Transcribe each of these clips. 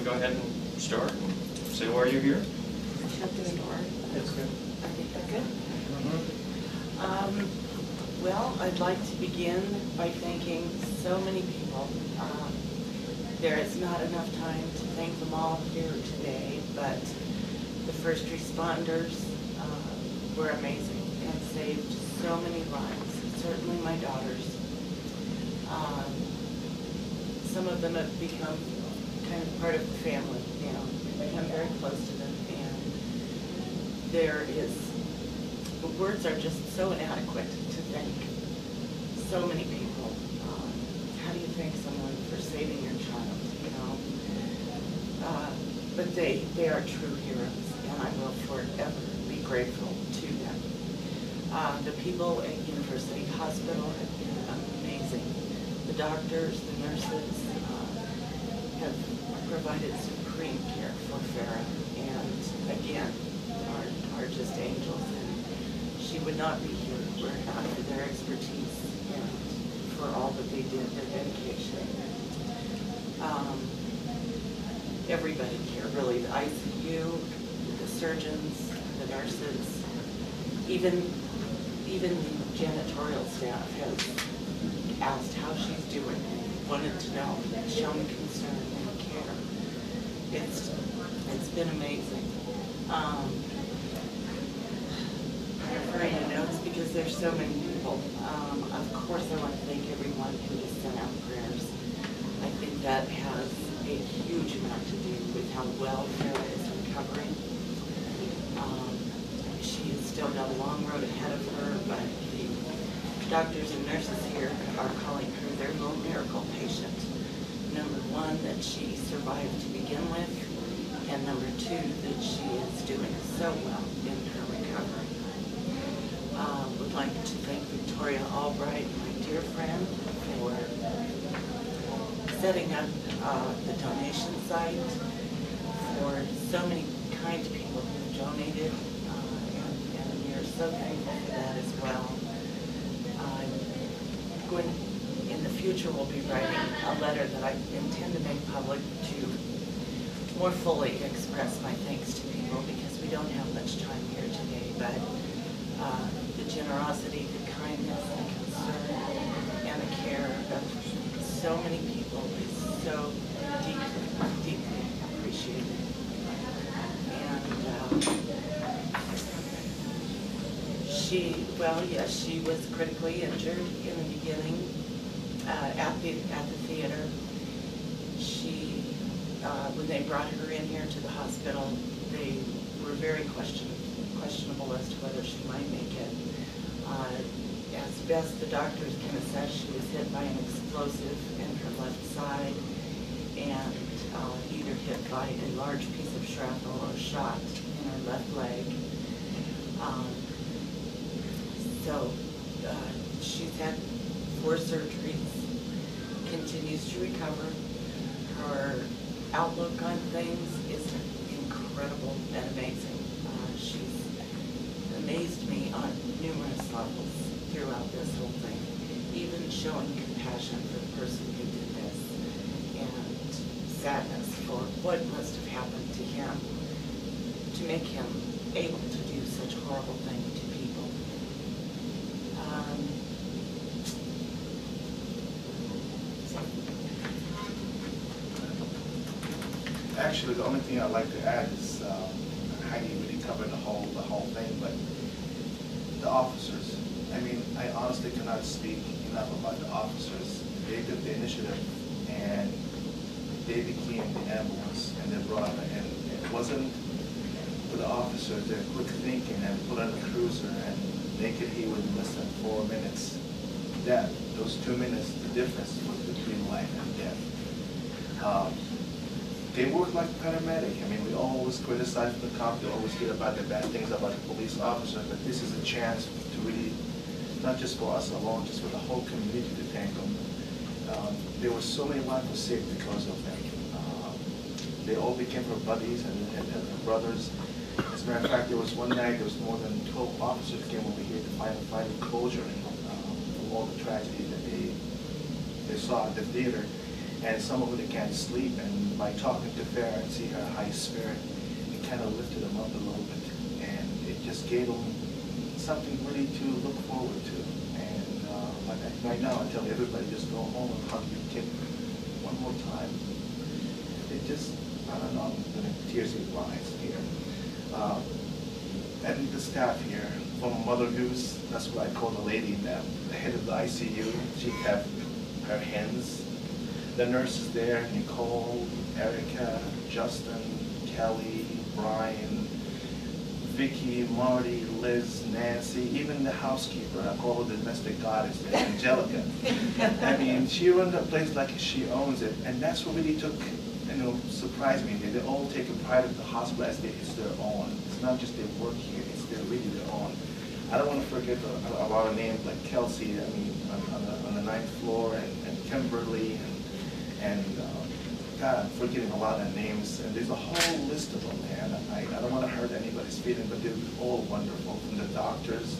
to go ahead and start and say why you're here? Shut the door. That's good. I think that's good. Well, I'd like to begin by thanking so many people. There is not enough time to thank them all here today, but the first responders were amazing and saved so many lives, certainly my daughters. Some of them have become kind of part of the family now. I've become very close to them, and the words are just so inadequate to thank so many people. How do you thank someone for saving your child, you know? But they are true heroes, and I will forever be grateful to them. The people at University Hospital have been amazing. The doctors, the nurses have provided supreme care for Farah, and again, are just angels. And she would not be here were it not for their expertise and for all that they did, their dedication. Everybody here, really, the ICU, the surgeons, the nurses, even the janitorial staff has asked how she's doing, wanted to know, shown concern and care. It's been amazing. I'm referring to notes because there's so many people. Of course, I want to thank everyone who has sent out prayers. I think that has a huge amount to do with how well Farah is recovering. She has still got a long road ahead of her, but the doctors and nurses here are calling her their little miracle patient. Number one, that she survived to begin with, and number two, that she is doing so well in her recovery. Would like to thank Victoria Albright, my dear friend, for setting up the donation site, for so many kind people who donated, and we are so thankful for that as well. In the future, we'll be writing a letter that I intend to make public to more fully express my thanks to people, because we don't have much time here today, but the generosity, the kindness, the concern, and the care of so many people is so deeply, deeply appreciated. And she was critically injured in the beginning at the theater. When they brought her in here to the hospital, they were very questionable as to whether she might make it. As best the doctors can assess, she was hit by an explosive in her left side, and either hit by a large piece of shrapnel or shot in her left leg. So she's had 4 surgeries, continues to recover. Her outlook on things is incredible and amazing. She's amazed me on numerous levels throughout this whole thing, even showing compassion for the person who did this, and sadness for what must have happened to him to make him able to do such horrible things to people. Actually, the only thing I'd like to add is Heidi really covered the whole thing, but the officers. I mean, I honestly cannot speak enough about the officers. They took the initiative, and they became the ambulance, and they brought her in. It wasn't for the officers, their quick thinking and put on a cruiser, and naked he was in less than 4 minutes. Those 2 minutes, the difference was between life and death. They work like a paramedic. I mean, we always criticize the cop, they always hear about the bad things about the police officer, but this is a chance to really, not just for us alone, just for the whole community to thank them. There were so many lives were saved because of them. They all became her buddies and brothers. As a matter of fact, there was one night, there was more than 12 officers came over here to find closure from all the tragedy that they saw at the theater. and some of them can't sleep. And by talking to Farah and see her high spirit, it kind of lifted them up a little bit, and it just gave them something really to look forward to. And like right now, I tell everybody, just go home and hug your kid one more time. It just, I don't know, tears in my eyes here. And the staff here, from Mother Goose, that's what I call the lady now, the head of the ICU. She have her hands. The nurses there, Nicole, Erica, Justin, Kelly, Brian, Vicky, Marty, Liz, Nancy, even the housekeeper, I call her the domestic goddess, Angelica. I mean, she runs the place like she owns it, and that's what really took, surprised me. They all take a pride of the hospital as it's their own. It's not just their work here, it's really their own. I don't want to forget a lot of names like Kelsey, I mean, on the 9th floor, and Kimberly, and God, I'm forgetting a lot of names, and there's a whole list of them, man. I don't want to hurt anybody's feeling, but they're all wonderful, from the doctors.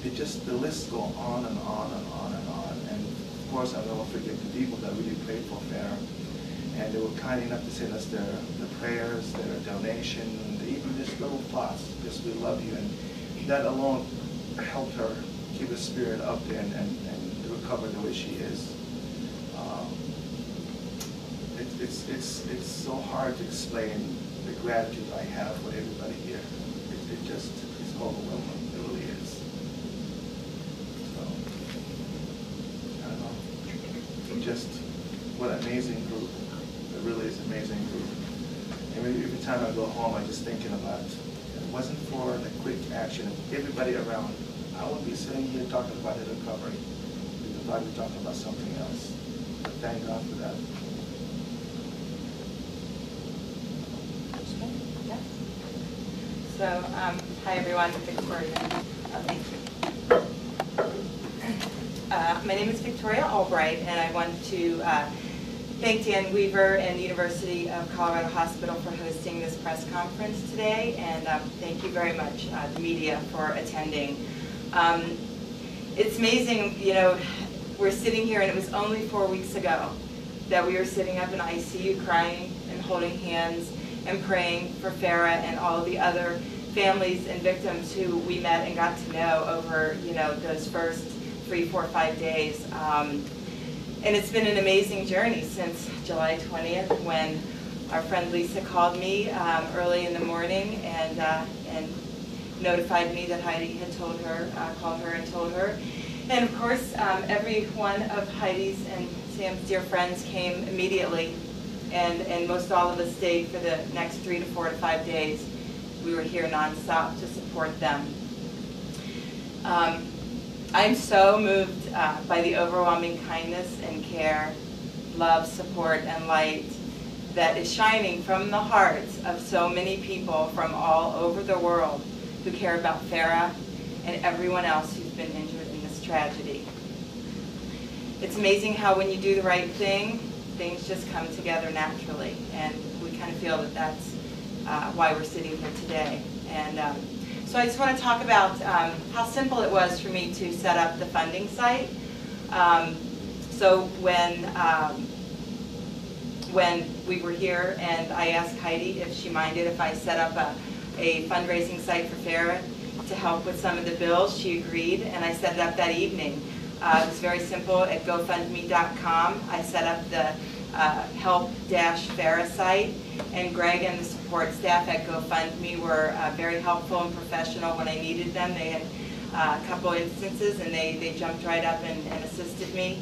The lists go on and on and on and on. And of course, I don't want to forget the people that really prayed for Farah. And they were kind enough to send us their prayers, their donation, even just little thoughts, just we love you. And that alone helped her keep her spirit up there and recover the way she is. It's so hard to explain the gratitude I have for everybody here. It's overwhelming. It really is. So, I don't know. Just what an amazing group. It really is an amazing group. And every time I go home, I'm just thinking about, if it wasn't for the quick action of everybody around, I wouldn't be sitting here talking about the recovery. We'd probably be talking about something else. But thank God for that. So, hi everyone, Victoria. My name is Victoria Albright, and I want to thank Dan Weaver and the University of Colorado Hospital for hosting this press conference today, and thank you very much, the media, for attending. It's amazing, we're sitting here, and it was only 4 weeks ago that we were sitting up in ICU crying and holding hands and praying for Farah and all of the other families and victims who we met and got to know over, those first 3, 4, 5 days. And it's been an amazing journey since July 20th, when our friend Lisa called me early in the morning and notified me that Heidi had called her and told her. And of course, every one of Heidi's and Sam's dear friends came immediately. And most all of us stayed for the next 3 to 4 to 5 days. We were here nonstop to support them. I'm so moved by the overwhelming kindness and care, love, support, and light that is shining from the hearts of so many people from all over the world who care about Farah and everyone else who's been injured in this tragedy. It's amazing how when you do the right thing, things just come together naturally, and we kind of feel that that's why we're sitting here today. And so I just want to talk about how simple it was for me to set up the funding site. So when we were here, and I asked Heidi if she minded if I set up a fundraising site for Farah to help with some of the bills, she agreed, and I set it up that evening. It was very simple. At GoFundMe.com, I set up the help-Farah site, and Greg and the support staff at GoFundMe were very helpful and professional when I needed them. They had a couple instances, and they jumped right up and assisted me.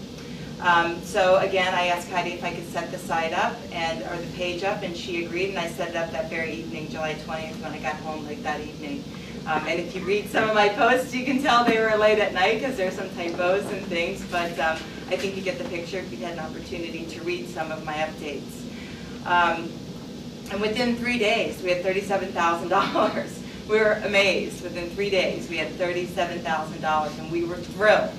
So again, I asked Heidi if I could set the site up or the page up, and she agreed, and I set it up that very evening, July 20th, when I got home late that evening. And if you read some of my posts, you can tell they were late at night because there's some typos and things, but I think you get the picture if you had an opportunity to read some of my updates. And within 3 days, we had $37,000. We were amazed. Within 3 days, we had $37,000, and we were thrilled.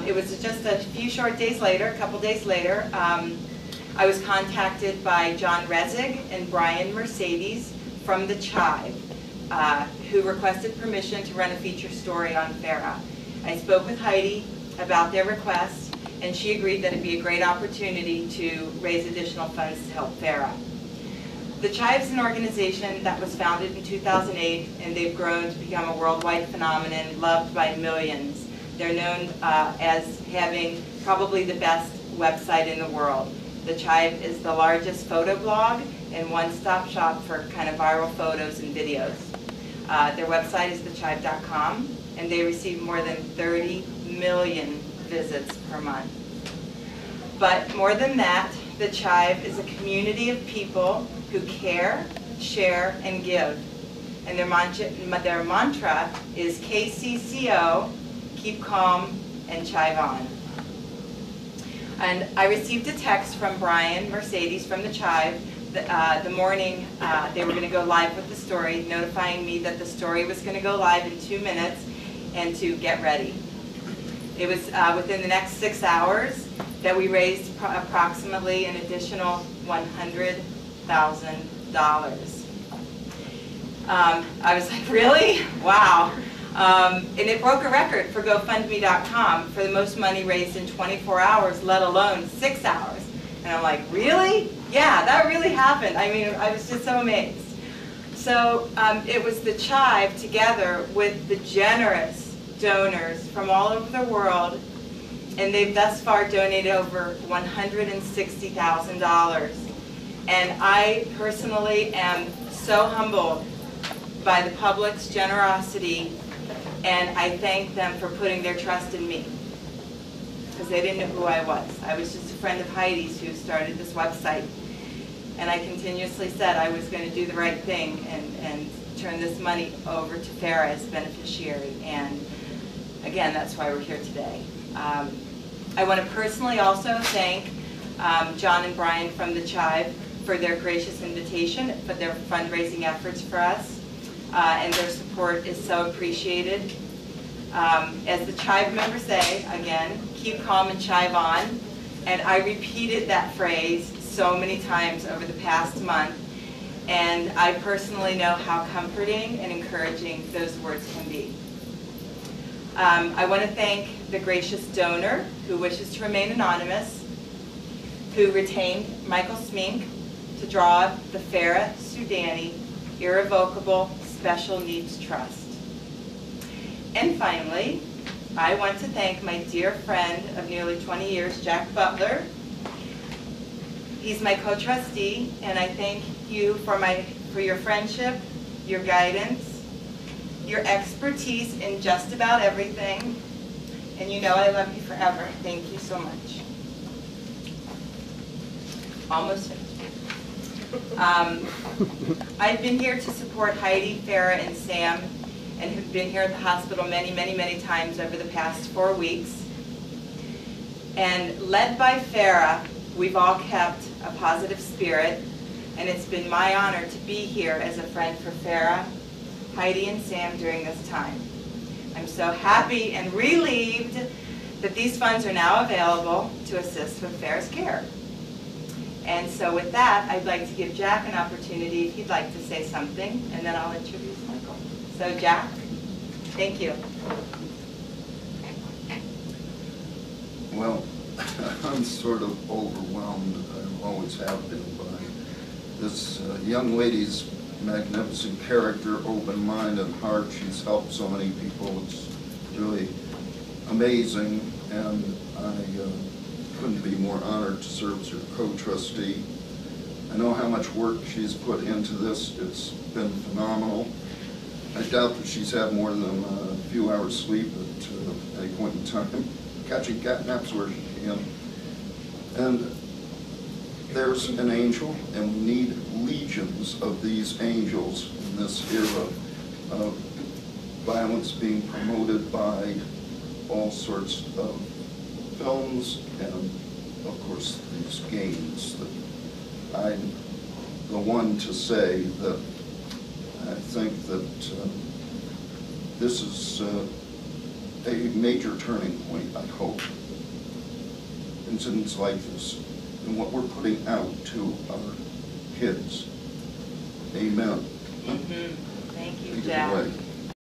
It was just a few short days later, a couple days later, I was contacted by John Rezig and Brian Mercedes from the Chive, who requested permission to run a feature story on Farah. I spoke with Heidi about their request, and she agreed that it'd be a great opportunity to raise additional funds to help Farah. The Chive's an organization that was founded in 2008, and they've grown to become a worldwide phenomenon, loved by millions. They're known as having probably the best website in the world. The Chive is the largest photo blog and one-stop shop for kind of viral photos and videos. Their website is thechive.com, and they receive more than 30 million visits per month. But more than that, the Chive is a community of people who care, share, and give. And their mantra is KCCO, keep calm and chive on. And I received a text from Brian Mercedes from the Chive the morning they were going to go live with the story, notifying me that the story was going to go live in 2 minutes and to get ready. It was within the next 6 hours that we raised approximately an additional $100,000. I was like, really? Wow. And it broke a record for GoFundMe.com for the most money raised in 24 hours, let alone 6 hours. And I'm like, really? Yeah, that really happened. I mean, I was just so amazed. So it was the Chive together with the generous donors from all over the world, and they've thus far donated over $160,000. And I personally am so humbled by the public's generosity, and I thank them for putting their trust in me, because they didn't know who I was. I was just a friend of Heidi's who started this website, and I continuously said I was going to do the right thing and turn this money over to Farah as beneficiary, and again, that's why we're here today. I want to personally also thank John and Brian from the Chive for their gracious invitation, for their fundraising efforts for us, and their support is so appreciated. As the Chive members say, again, keep calm and chive on, and I repeated that phrase so many times over the past month, and I personally know how comforting and encouraging those words can be. I want to thank the gracious donor who wishes to remain anonymous, who retained Michael Smink to draw up the Farah Soudani Irrevocable Special Needs Trust. And finally, I want to thank my dear friend of nearly 20 years, Jack Butler. He's my co-trustee, and I thank you for your friendship, your guidance, your expertise in just about everything, and you know I love you forever. Thank you so much. Almost finished. I've been here to support Heidi, Farah, and Sam, and have been here at the hospital many, many, many times over the past 4 weeks. And led by Farah, we've all kept a positive spirit, and it's been my honor to be here as a friend for Farah, Heidi, and Sam during this time. I'm so happy and relieved that these funds are now available to assist with Farah's care. And so with that, I'd like to give Jack an opportunity if he'd like to say something, and then I'll introduce Michael. So Jack, thank you. Well, I'm sort of overwhelmed, I always have been, by this young lady's magnificent character, open mind and heart. She's helped so many people. It's really amazing, and I couldn't be more honored to serve as her co-trustee. I know how much work she's put into this. It's been phenomenal. I doubt that she's had more than a few hours sleep at any point in time. Catching cat naps where she can. And there's an angel, and we need legions of these angels in this era of violence being promoted by all sorts of films and, of course, these games. That I'm the one to say that I think that this is a major turning point, I hope, incidents like this, and what we're putting out to our kids. Amen. Mm-hmm. Thank you, Take it Jack. away.